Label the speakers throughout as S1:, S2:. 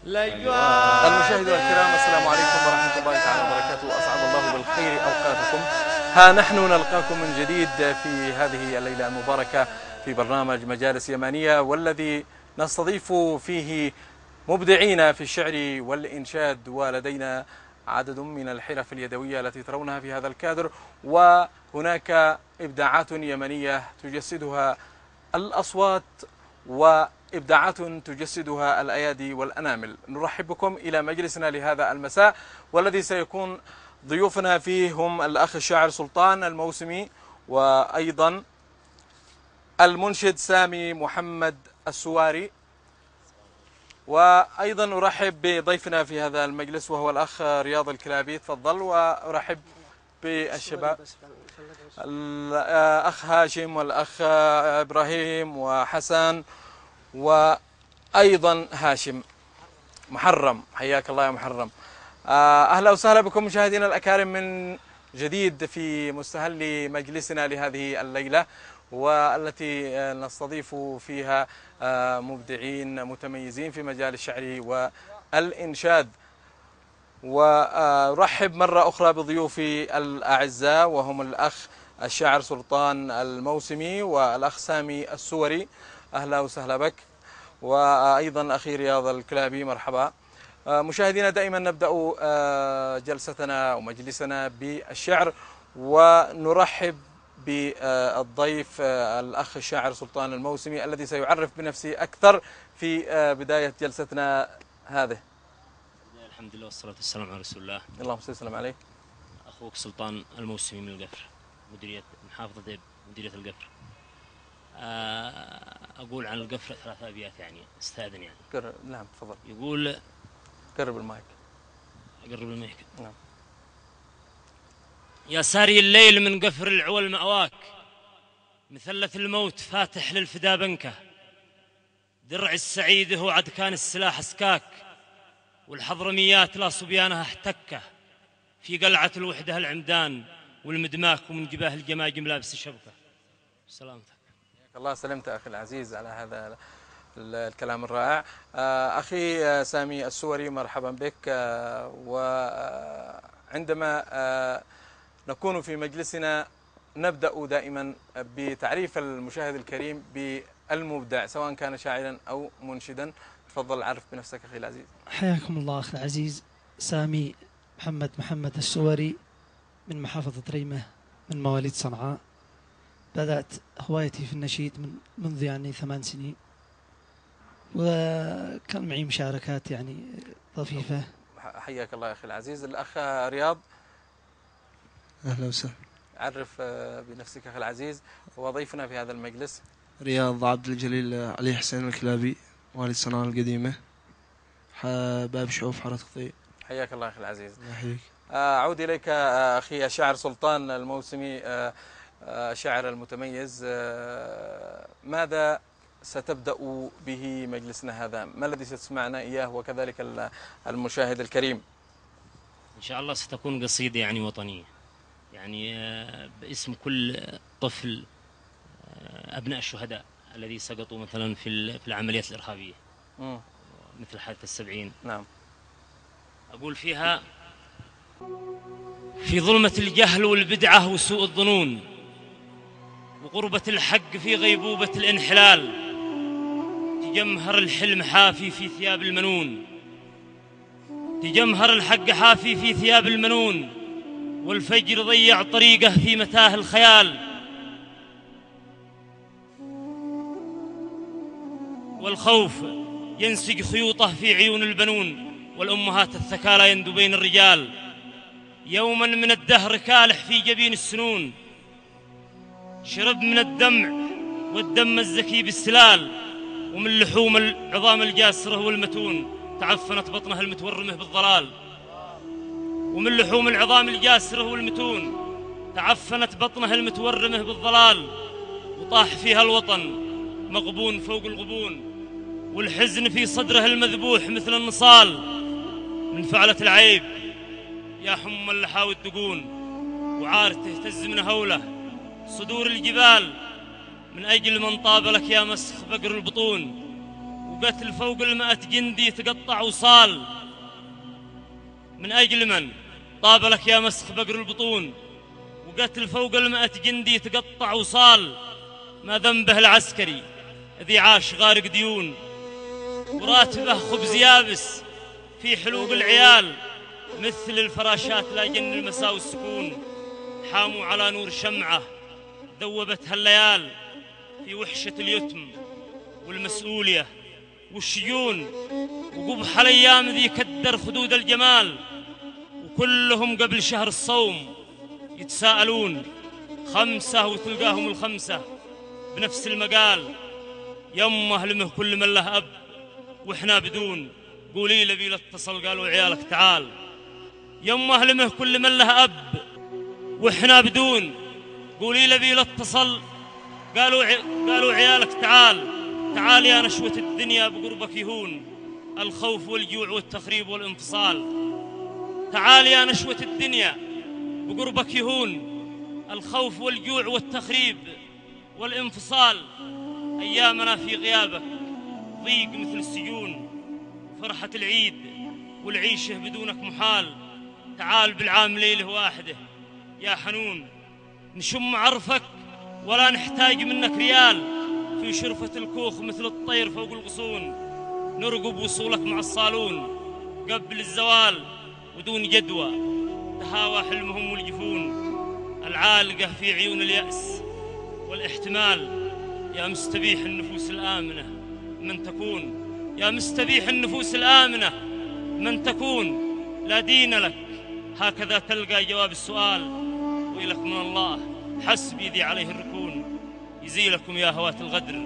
S1: المشاهدون الكرام، السلام عليكم ورحمة الله تعالى وبركاته. أسعد الله بالخير أوقاتكم. ها نحن نلقاكم من جديد في هذه الليلة المباركة في برنامج مجالس يمانية، والذي نستضيف فيه مبدعين في الشعر والإنشاد، ولدينا عدد من الحرف اليدوية التي ترونها في هذا الكادر، وهناك إبداعات يمنية تجسدها الأصوات وإبداعات تجسدها الأيادي والأنامل. نرحب بكم إلى مجلسنا لهذا المساء، والذي سيكون ضيوفنا فيه هم الأخ الشاعر سلطان الموسمي، وأيضا المنشد سامي محمد السواري، وأيضا أرحب بضيفنا في هذا المجلس وهو الأخ رياض الكلابي. تفضل. وأرحب بالشباب الأخ هاشم والأخ إبراهيم وحسن وأيضا هاشم محرم. حياك الله يا محرم. أهلا وسهلا بكم مشاهدينا الأكارم من جديد في مستهل مجلسنا لهذه الليلة، والتي نستضيف فيها مبدعين متميزين في مجال الشعر والإنشاد. وأرحب مرة أخرى بضيوفي الأعزاء وهم الأخ الشاعر سلطان الموسمي والأخ سامي السوري. أهلا وسهلا بك. وأيضا أخي رياض الكلابي. مرحبا. مشاهدينا، دائما نبدأ جلستنا ومجلسنا بالشعر، ونرحب بالضيف الأخ الشاعر سلطان الموسمي الذي سيعرف بنفسه أكثر في بداية جلستنا هذه.
S2: الحمد لله والصلاة والسلام على رسول الله.
S1: اللهم صل وسلم عليه.
S2: أخوك سلطان الموسمي من القفر، محافظة مديرية القفر. أقول عن القفر 3 أبيات، يعني استاذن يعني.
S1: نعم تفضل.
S2: يقول
S1: قرب المايك.
S2: أقرب المايك.
S1: نعم.
S2: يا ساري الليل من قفر العول مأواك، مثلث الموت فاتح للفدا بنكه، درع السعيد هو عد كان السلاح اسكاك، والحضرميات لا صبيانها احتكه، في قلعة الوحدة العمدان والمدماك، ومن جباه الجماجم لابس الشبكة. سلامتك.
S1: الله سلمت أخي العزيز على هذا الكلام الرائع. أخي سامي السوري، مرحبا بك. وعندما نكون في مجلسنا نبدأ دائما بتعريف المشاهد الكريم بالمبدع، سواء كان شاعرا أو منشدا. تفضل عرف بنفسك أخي العزيز.
S3: حياكم الله أخي العزيز. سامي محمد السوري من محافظة ريمة، من مواليد صنعاء. بدأت هوايتي في النشيد منذ يعني 8 سنين، وكان معي مشاركات يعني طفيفة.
S1: حياك الله يا أخي العزيز. الأخ رياض.
S4: أهلا وسهلا.
S1: عرف بنفسك أخي العزيز وضيفنا في هذا المجلس.
S4: رياض عبد الجليل علي حسين الكلابي، والد صنعاء القديمة، باب شعوف حارة قطيع.
S1: حياك الله أخي العزيز.
S4: يحييك.
S1: أعود إليك أخي الشاعر سلطان الموسمي، الشاعر المتميز. ماذا ستبدأ به مجلسنا هذا؟ ما الذي ستسمعنا إياه وكذلك المشاهد الكريم؟
S2: إن شاء الله ستكون قصيدة يعني وطنية، يعني باسم كل طفل أبناء الشهداء الذي سقطوا مثلا في العمليات الإرهابية، مثل حادث 70.
S1: نعم.
S2: أقول فيها: في ظلمة الجهل والبدعة وسوء الظنون، وقربة الحق في غيبوبة الانحلال، تجمهر الحلم حافي في ثياب المنون، تجمهر الحق حافي في ثياب المنون، والفجر ضيع طريقه في متاه الخيال، والخوف ينسج خيوطه في عيون البنون، والأمهات الثكالى يندو بين الرجال، يوما من الدهر كالح في جبين السنون، شرب من الدمع والدم الزكي بالسلال، ومن لحوم العظام الجاسرة والمتون تعفنت بطنها المتورمه بالضلال، ومن لحوم العظام الجاسرة والمتون تعفنت بطنها المتورمه بالضلال، وطاح فيها الوطن مغبون فوق الغبون، والحزن في صدره المذبوح مثل النصال، من فعلة العيب يا حم اللحى الدقون، وعار تهتز من هوله صدور الجبال، من أجل من طاب لك يا مسخ بقر البطون، وقتل فوق 100 جندي تقطع وصال. من أجل من طاب لك يا مسخ بقر البطون؟ وقتل فوق 100 جندي تقطع وصال. ما ذنبه العسكري ذي عاش غارق ديون، وراتبه خبز يابس في حلوق العيال، مثل الفراشات لا جن المساء والسكون. حاموا على نور شمعة ذوبتها الليال، في وحشة اليتم والمسؤولية والشجون. وقبح الأيام ذي كدر خدود الجمال، وكلهم قبل شهر الصوم يتساءلون. 5 وتلقاهم الخمسة بنفس المقال. يمه لمه كل من له أب وإحنا بدون. قولي لبي لا اتصل قالوا عيالك تعال. يمه لمه كل من له أب وإحنا بدون. قولي لبي لا اتصل قالوا عيالك تعال. تعال يا نشوة الدنيا بقربك يهون الخوف والجوع والتخريب والانفصال. تعال يا نشوة الدنيا بقربك يهون الخوف والجوع والتخريب والانفصال. أيامنا في غيابك ضيق مثل السجون، فرحة العيد والعيشة بدونك محال. تعال بالعام ليله واحده يا حنون، نشم عرفك ولا نحتاج منك ريال. في شرفة الكوخ مثل الطير فوق الغصون، نرقب وصولك مع الصالون قبل الزوال ودون جدوى. تهاوى حلمهم والجفون العالقة في عيون اليأس والاحتمال. يا مستبيح النفوس الآمنة من تكون، يا مستبيح النفوس الآمنة من تكون. لا دين لك هكذا تلقى جواب السؤال. ويلك من الله حسبي ذي عليه الركون. يزيلكم يا هوات الغدر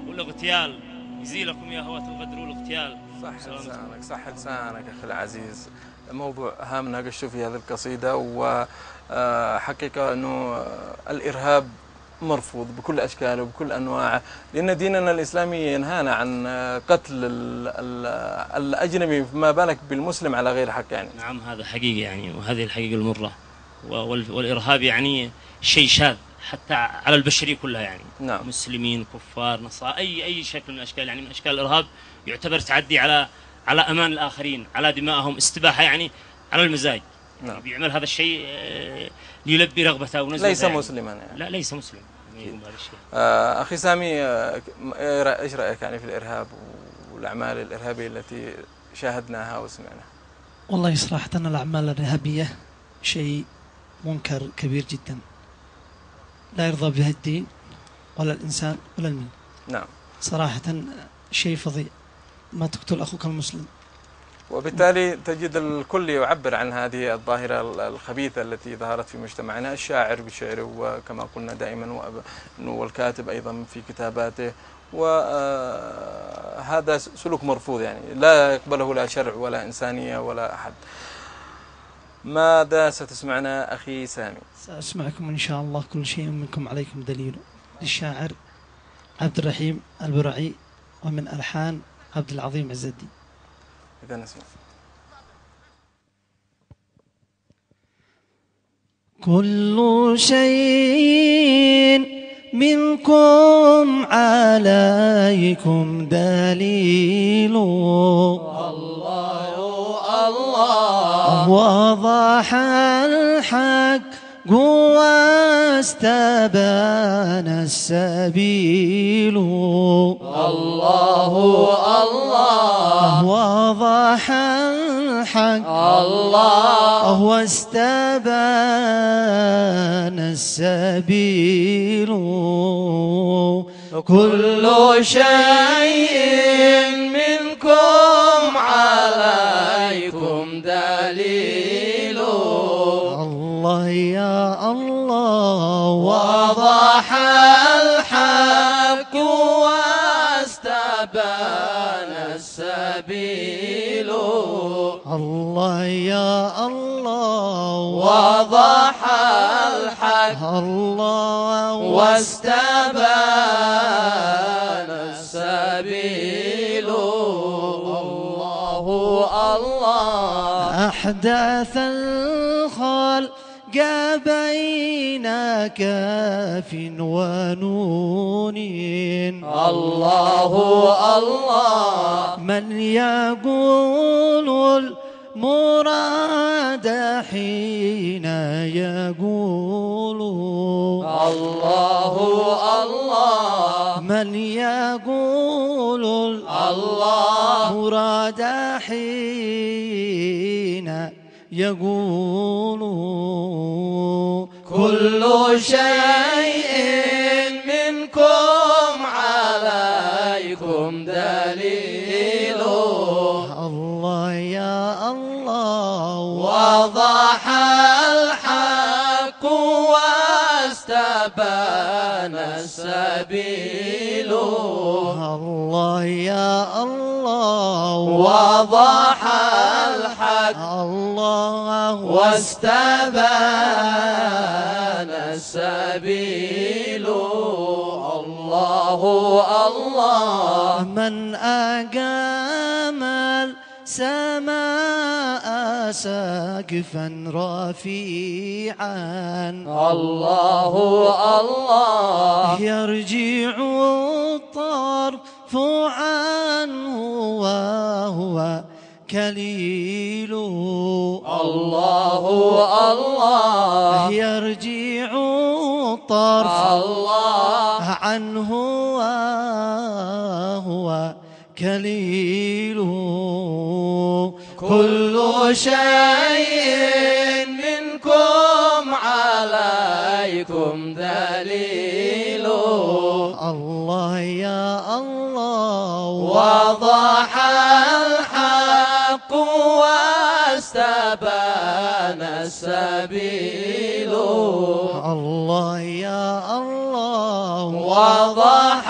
S2: والاغتيال، يزيلكم يا هوات الغدر والاغتيال.
S1: صح لسانك، صح لسانك أخي العزيز. موضوع هام ناقشته في هذه القصيدة، وحقيقة أنه الإرهاب مرفوض بكل أشكاله وبكل أنواعه، لأن ديننا الإسلامي ينهانا عن قتل الأجنبي، فما بالك بالمسلم على غير حق يعني.
S2: نعم هذا حقيقي يعني، وهذه الحقيقة المرة. والإرهاب يعني شيء شاذ حتى على البشرية كلها يعني.
S1: نعم.
S2: مسلمين كفار نصارى أي شكل من الأشكال يعني، من أشكال الإرهاب يعتبر تعدي على أمان الآخرين، على دمائهم، استباحة يعني على المزاج.
S1: نعم.
S2: يعني بيعمل هذا الشيء ليلبي رغبته ونزوته.
S1: ليس
S2: يعني
S1: مسلما يعني.
S2: لا ليس مسلم.
S1: أخي سامي، إيش رأيك يعني في الإرهاب والأعمال الإرهابية التي شاهدناها وسمعناها؟
S3: والله صراحة الأعمال الإرهابية شيء منكر كبير جدا، لا يرضى به الدين ولا الإنسان ولا المين.
S1: نعم.
S3: صراحة شيء فظيع، ما تقتل أخوك المسلم.
S1: وبالتالي تجد الكل يعبر عن هذه الظاهرة الخبيثة التي ظهرت في مجتمعنا، الشاعر بشعره، وكما قلنا دائما والكاتب أيضا في كتاباته. وهذا سلوك مرفوض يعني، لا يقبله لا شرع ولا إنسانية ولا أحد. ماذا ستسمعنا أخي سامي؟
S3: سأسمعكم إن شاء الله كل شيء منكم عليكم دليل، للشاعر عبد الرحيم البرعي، ومن ألحان عبد العظيم عز الدين.
S1: إذا نسمع.
S3: كل شيء منكم عليكم دليل، الله الله وضح الحق واستبان السبيل، الله الله وضح الحق الله واستبان السبيل.
S5: كل شيء منكم عليكم دليل،
S3: الله يا الله
S5: وضح الحق واستبان السبيل،
S3: الله يا الله
S5: وضح الحق
S3: الله
S5: واستبان السبيل، الله الله
S3: أحدث الخلق بين كاف ونون.
S5: الله الله
S3: من يقول المراد حين يقول.
S5: الله الله
S3: من يقول المراد حين يقول.
S5: كل شيء منكم عليكم دليل.
S3: الله يا الله
S5: وضح الحق واستبان السبيل.
S3: الله يا الله
S5: وضح الحق
S3: الله
S5: واستبان السبيل. الله الله
S3: من أقام السماء سقفا رفيعا.
S5: الله الله
S3: يرجع الطرف عنه وهو كليل.
S5: الله الله
S3: يرجع الطرف
S5: الله
S3: عنه وهو كليل.
S5: كل شيء منكم عليكم دليل.
S3: الله يا الله
S5: وضح الحق واستبان السبيل.
S3: الله يا الله
S5: وضح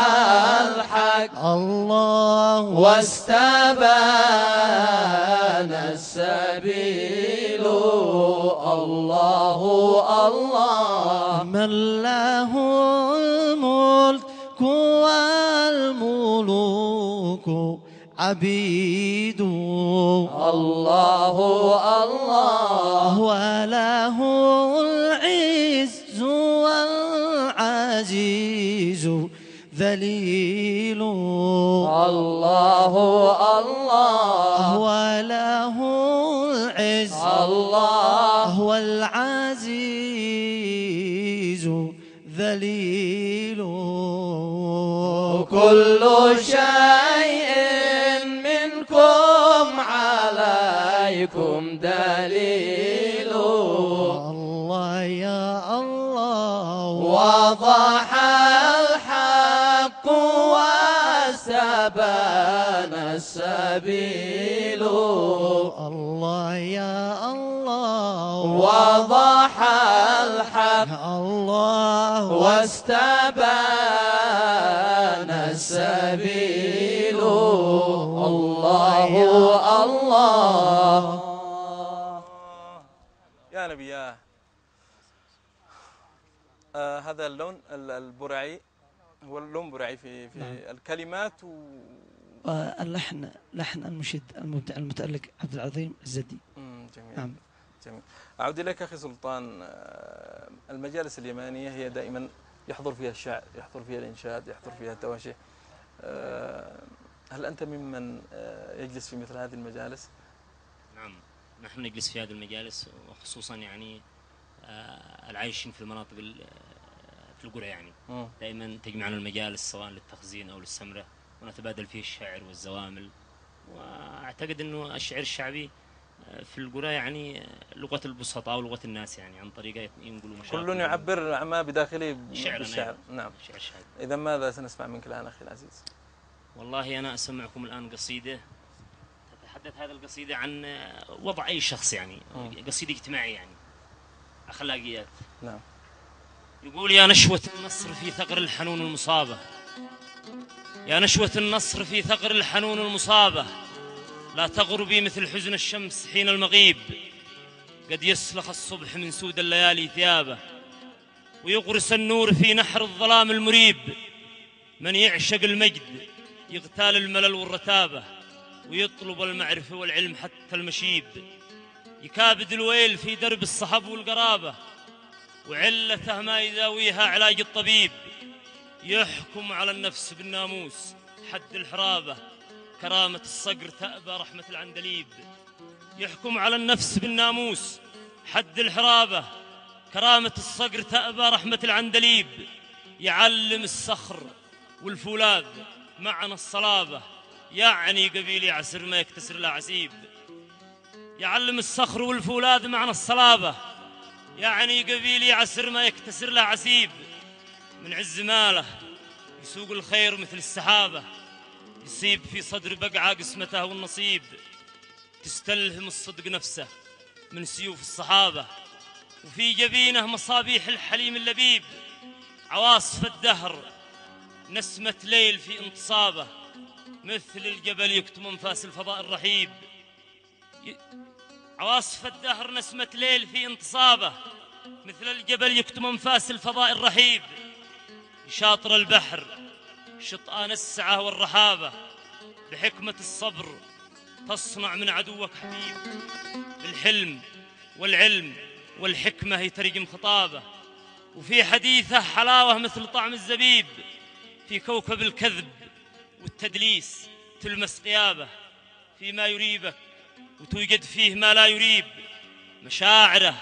S5: الحق
S3: الله
S5: واستبان السبيل. الله الله
S3: من له الملك والملوك عبيد.
S5: الله الله
S3: وله العز والعزيز ذليل.
S5: الله الله
S3: وله العز
S5: الله
S3: والعزيز ذليل.
S5: كل شيء منكم عليكم دليل.
S3: الله يا الله
S5: وضح الحق واستبان السبيل.
S3: الله يا الله
S5: وضح الحق
S3: الله
S5: واستبان السبيل. الله الله
S1: يا نبياه. هذا اللون البرعي هو اللون برعي في
S3: نعم.
S1: الكلمات
S3: اللحن لحن المنشد المبدع المتألق عبد العظيم الزدي.
S1: جميل.
S3: نعم.
S1: جميل. أعود إليك أخي سلطان. المجالس اليمانية هي دائما يحضر فيها الشعر، يحضر فيها الإنشاد، يحضر فيها التواشي. هل أنت ممن يجلس في مثل هذه المجالس؟
S2: نعم، نحن نجلس في هذه المجالس، وخصوصا يعني العايشين في المناطق في القرى يعني دائما تجمعنا المجالس سواء للتخزين أو للسمرة، ونتبادل فيه الشعر والزوامل. وأعتقد أنه الشعر الشعبي في القرى يعني لغة البسطاء ولغة الناس، يعني عن طريقة ينقلوا مشاعر.
S1: كل يعبر عما بداخله
S2: بالشعر.
S1: نعم.
S2: شعر شعبي.
S1: إذا ماذا سنسمع منك الآن أخي العزيز؟
S2: والله أنا أسمعكم الآن قصيدة تتحدث هذه القصيدة عن وضع أي شخص، يعني قصيدة اجتماعية يعني أخلاقيات.
S1: نعم.
S2: يقول: يا نشوة النصر في ثغر الحنون المصابة، يا نشوة النصر في ثغر الحنون المصابة، لا تغربي مثل حزن الشمس حين المغيب، قد يسلخ الصبح من سود الليالي ثيابه، ويغرس النور في نحر الظلام المريب. من يعشق المجد يغتال الملل والرتابة، ويطلب المعرفة والعلم حتى المشيب، يكابد الويل في درب الصحب والقرابة، وعلته ما يداويها علاج الطبيب. يحكم على النفس بالناموس حد الحرابة، كرامة الصقر تأبى رحمة العندليب. يحكم على النفس بالناموس حد الحرابة، كرامة الصقر تأبى رحمة العندليب. يعلم الصخر والفولاذ معنى الصلابة، يعني قبيل يعسر ما يكتسر له عسيب. يعلم الصخر والفولاذ معنى الصلابة، يعني قبيل يعسر ما يكتسر له عسيب. من عز ماله يسوق الخير مثل السحابة، يصيب في صدر بقعة قسمته والنصيب. تستلهم الصدق نفسه من سيوف الصحابة، وفي جبينه مصابيح الحليم اللبيب. عواصف الدهر نسمة ليل في انتصابه، مثل الجبل يكتم انفاس الفضاء الرحيب. عواصف الدهر نسمة ليل في انتصابه، مثل الجبل يكتم انفاس الفضاء الرحيب. يشاطر البحر شطآن السعة والرحابة، بحكمة الصبر تصنع من عدوك حبيب. بالحلم والعلم والحكمة يترجم خطابه، وفي حديثه حلاوة مثل طعم الزبيب. في كوكب الكذب والتدليس تلمس غيابه، فيما يريبك وتوجد فيه ما لا يريب. مشاعره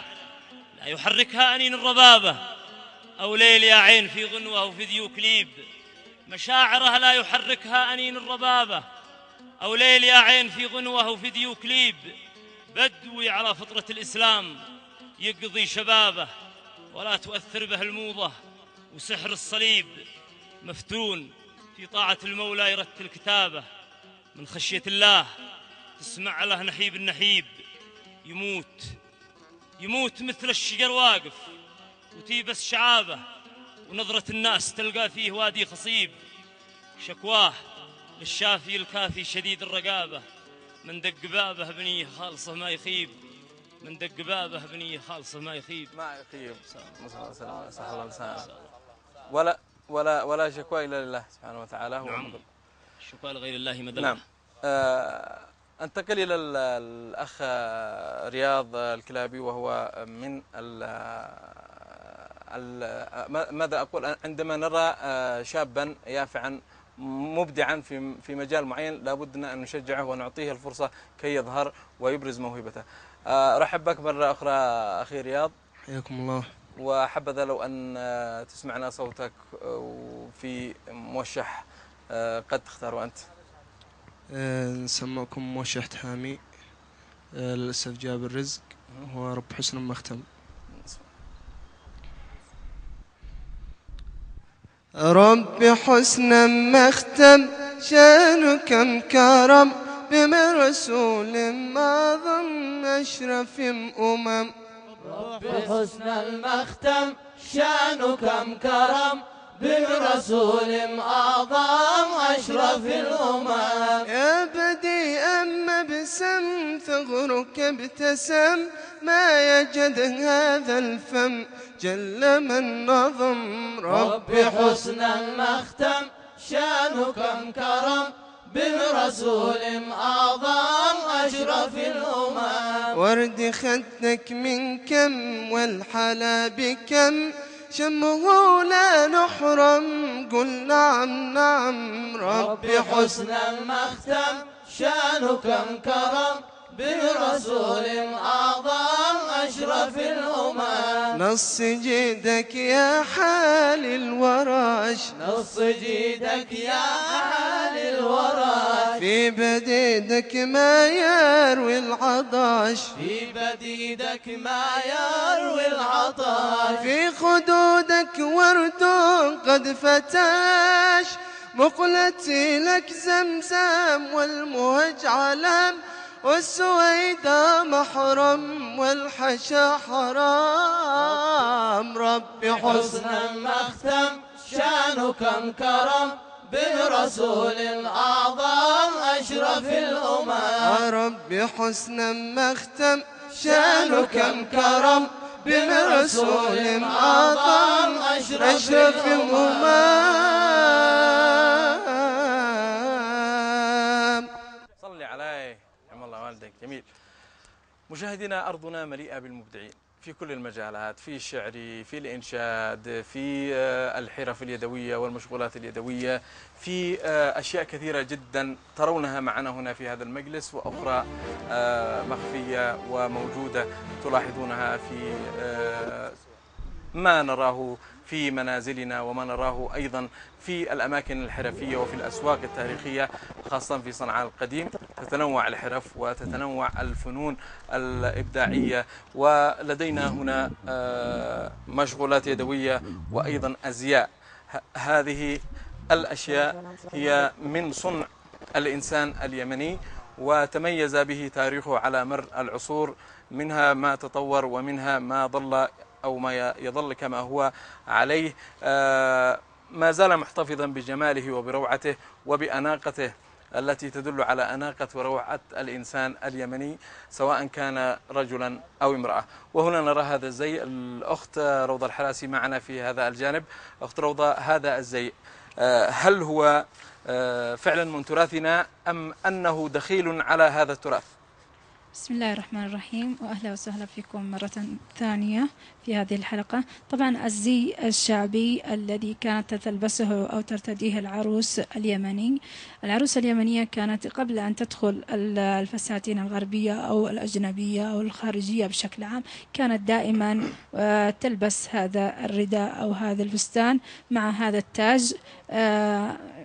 S2: لا يحركها أنين الربابة، أو ليل يا عين في غنوة وفي ذيوكليب. مشاعره لا يحركها أنين الربابة، أو ليل يا عين في غنوة وفي ذيوكليب. بدوي على فطرة الإسلام يقضي شبابه، ولا تؤثر به الموضة وسحر الصليب. مفتون في طاعة المولى يرتل كتابه، من خشية الله تسمع له نحيب النحيب. يموت مثل الشجر واقف وتيبس شعابه، ونظرة الناس تلقى فيه وادي خصيب. شكواه للشافي الكافي شديد الرقابة، من دق بابه بنيه خالصه ما يخيب. من دق بابه بنيه خالصه ما يخيب.
S1: ولا شكوى إلا لله سبحانه وتعالى. هو
S2: نعم، الشكوى لغير الله مدلة.
S1: نعم. أنتقل إلى الأخ رياض الكلابي، وهو من ماذا أقول، عندما نرى شابا يافعا مبدعا في مجال معين لابد أن نشجعه ونعطيه الفرصة كي يظهر ويبرز موهبته. رحب بك مرة أخرى أخي رياض،
S4: حياكم الله.
S1: وحبذا لو أن تسمعنا صوتك في موشح قد تختاره أنت.
S4: نسمعكم موشح حامي للأسف جاب الرزق، هو رب حسن مختم. رب حسن مختم شان كم كرم بمن رسول معظم أشرف
S5: رب حسن المختم شان كم كرم برسول أعظم أشرف الأمم.
S4: يا بديئا مبسم ثغرك ابتسم، ما يجد هذا الفم جل من نظم.
S5: رب حسن المختم شان كم كرم برسول أعظم أشرف الأمم.
S4: ورد خدك من كم والحلا بكم، شمه لا نحرم قل نعم نعم.
S5: رب حسن المختم شان كم كرم برسول أعظم أشرف الأمم.
S4: نص جيدك يا حال الوراش،
S5: نص جيدك يا حال الوراش.
S4: في بديدك ما يروي العطش،
S5: في بديدك ما يروي العطش.
S4: في خدودك ورد قد فتاش، مقلتي لك زمزم والمهج علم، والسويدة محرم والحشا حرام. رب
S5: حسن المختم شان كم كرم برسول أعظم أشرف الأمم.
S4: رب حسن مختم شان كم كرم برسول أعظم أشرف الأمم.
S1: صلي عليه رحم الله والديك. جميل. مشاهدينا، أرضنا مليئة بالمبدعين، في كل المجالات، في الشعري، في الإنشاد، في الحرف اليدوية والمشغولات اليدوية، في أشياء كثيرة جدا ترونها معنا هنا في هذا المجلس، وأخرى مخفية وموجودة تلاحظونها في ما نراه في منازلنا، وما نراه أيضا في الأماكن الحرفية وفي الأسواق التاريخية، خاصة في صنعاء القديم. تتنوع الحرف وتتنوع الفنون الإبداعية، ولدينا هنا مشغولات يدوية وأيضا أزياء. هذه الأشياء هي من صنع الإنسان اليمني، وتميز به تاريخه على مر العصور، منها ما تطور ومنها ما ظل أو ما يظل كما هو عليه، ما زال محتفظا بجماله وبروعته وبأناقته التي تدل على أناقة وروعة الإنسان اليمني، سواء كان رجلا أو امرأة. وهنا نرى هذا الزي، الأخت روضة الحراسي معنا في هذا الجانب. أخت روضة، هذا الزي هل هو فعلا من تراثنا أم أنه دخيل على هذا التراث؟
S6: بسم الله الرحمن الرحيم، وأهلا وسهلا فيكم مرة ثانية في هذه الحلقة. طبعا الزي الشعبي الذي كانت تلبسه أو ترتديه العروس اليمني، العروس اليمنية كانت قبل أن تدخل الفساتين الغربية أو الأجنبية أو الخارجية بشكل عام، كانت دائما تلبس هذا الرداء أو هذا الفستان مع هذا التاج،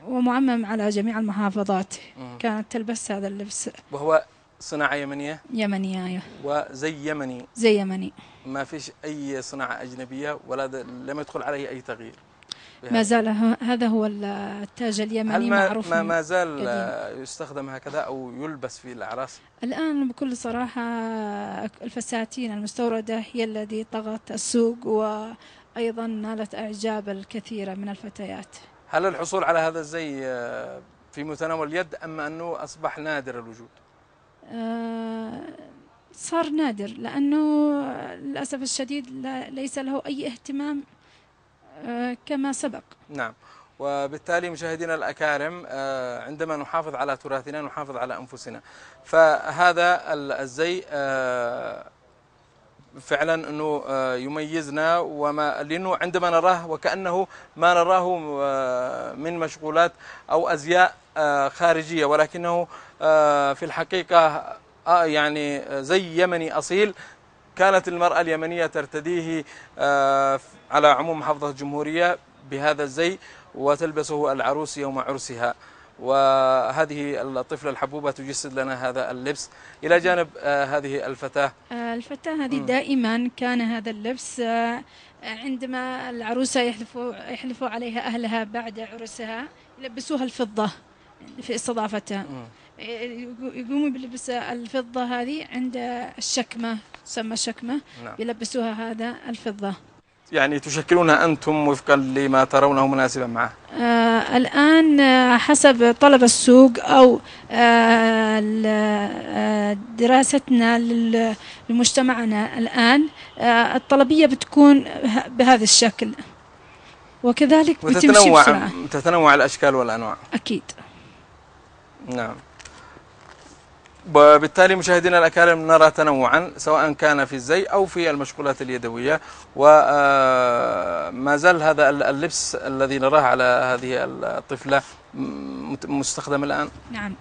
S6: ومعمم على جميع المحافظات كانت تلبس هذا اللبس.
S1: وهو صناعة يمنية؟
S6: يمنية،
S1: وزي يمني؟
S6: زي يمني،
S1: ما فيش أي صناعة أجنبية ولا لم يدخل عليه أي تغيير؟
S6: ما زال هذا هو التاج اليمني معروف.
S1: ما زال يستخدم هكذا أو يلبس في الأعراس؟
S6: الآن بكل صراحة الفساتين المستوردة هي التي طغت السوق، وأيضا نالت إعجاب الكثير من الفتيات.
S1: هل الحصول على هذا الزي في متناول اليد أم أنه أصبح نادر الوجود؟
S6: صار نادر، لأنه للأسف الشديد ليس له أي اهتمام كما سبق.
S1: نعم، وبالتالي مشاهدينا الأكارم، عندما نحافظ على تراثنا نحافظ على أنفسنا. فهذا الزي فعلا أنه يميزنا، لأنه عندما نراه وكأنه ما نراه من مشغولات أو أزياء خارجية، ولكنه في الحقيقة يعني زي يمني أصيل. كانت المرأة اليمنية ترتديه على عموم محافظة الجمهورية بهذا الزي، وتلبسه العروس يوم عرسها، وهذه الطفلة الحبوبة تجسد لنا هذا اللبس إلى جانب هذه الفتاة.
S6: الفتاة هذه دائما كان هذا اللبس عندما العروسة يحلفوا عليها أهلها بعد عرسها يلبسوها الفضة في استضافتها، يقوموا بلبس الفضة هذه عند الشكمة، تسمى الشكمة. نعم. يلبسوها هذا الفضة. يعني
S1: تشكلونها أنتم وفقا لما ترونه مناسبا معه؟
S6: الآن حسب طلب السوق أو دراستنا لمجتمعنا الآن، الطلبية بتكون بهذا الشكل، وكذلك بتمشي بسرعة.
S1: تتنوع الأشكال والأنواع
S6: أكيد.
S1: نعم، وبالتالي مشاهدينا الأكارم نرى تنوعا سواء كان في الزي أو في المشغولات اليدوية، وما زال هذا اللبس الذي نراه على هذه الطفلة مستخدم الآن؟
S6: نعم.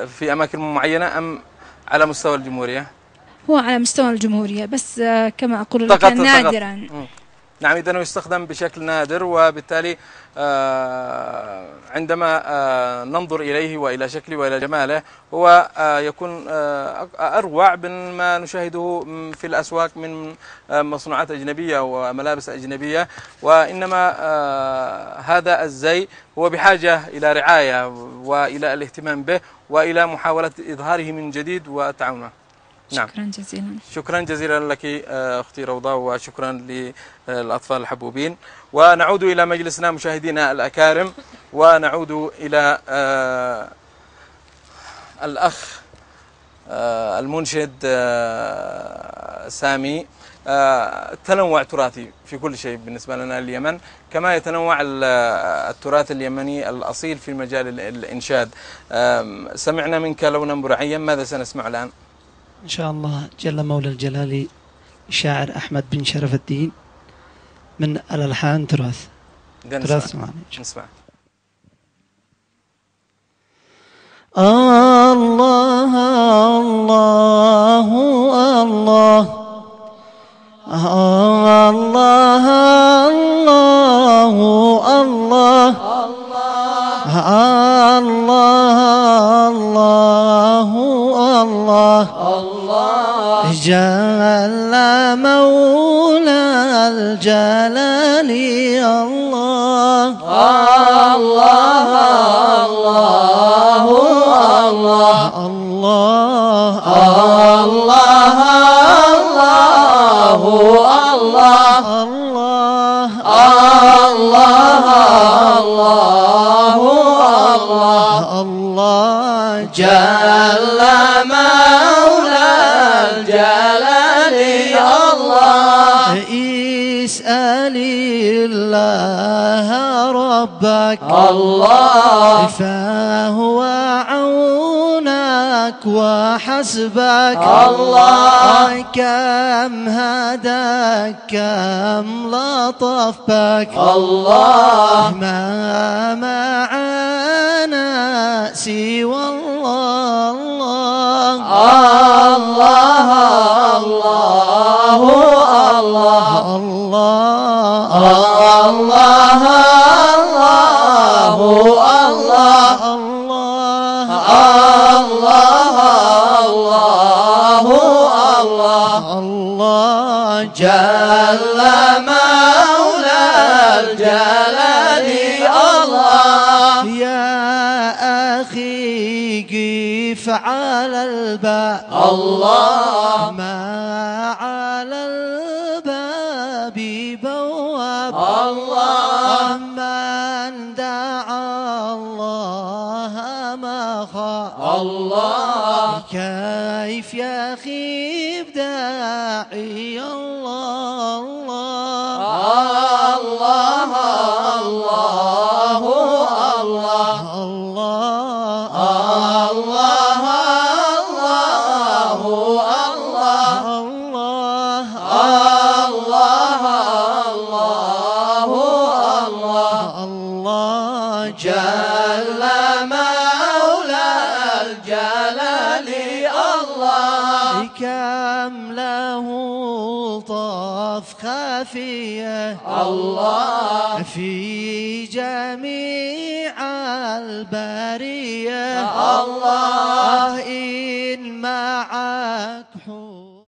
S1: في أماكن معينة أم على مستوى الجمهورية؟
S6: هو على مستوى الجمهورية، بس كما أقول لك نادرا.
S1: نعم، إذن يستخدم بشكل نادر، وبالتالي عندما ننظر إليه وإلى شكله وإلى جماله هو يكون أروع من ما نشاهده في الأسواق من مصنوعات أجنبية وملابس أجنبية. وإنما هذا الزي هو بحاجة إلى رعاية وإلى الاهتمام به وإلى محاولة إظهاره من جديد والتعاون معه.
S6: نعم. شكرا جزيلا.
S1: شكرا جزيلا لك أختي روضة، وشكرا للأطفال الحبوبين. ونعود إلى مجلسنا مشاهدينا الأكارم، ونعود إلى الأخ المنشد سامي. تنوع تراثي في كل شيء بالنسبة لنا اليمن، كما يتنوع التراث اليمني الأصيل في مجال الإنشاد. سمعنا منك لونا برعيا، ماذا سنسمع الآن؟
S3: إن شاء الله جل مولى الجلال الشاعر أحمد بن شرف الدين من الألحان تراث.
S1: نسمع.
S3: الله الله الله الله الله الله الله الله جل مولى الجلال الله
S5: الله الله الله الله الله الله الله الله جل مولى الجلال الله اسألي الله ربك الله فهو عونك وحسبك الله كم هداك كم لطف بك الله ما معانا سوى الله الله الله الله الله الله الله الله الله جل مولى الجلال الله يا أخي قف على الباب الله ما على الباب بواب الله من دعا الله ما خاف الله كيف يا أخي بداعي الله الله الله الله الله الله الله جل مولى الجلال الله كم له طف خفيه الله في جميع البريه الله إن معك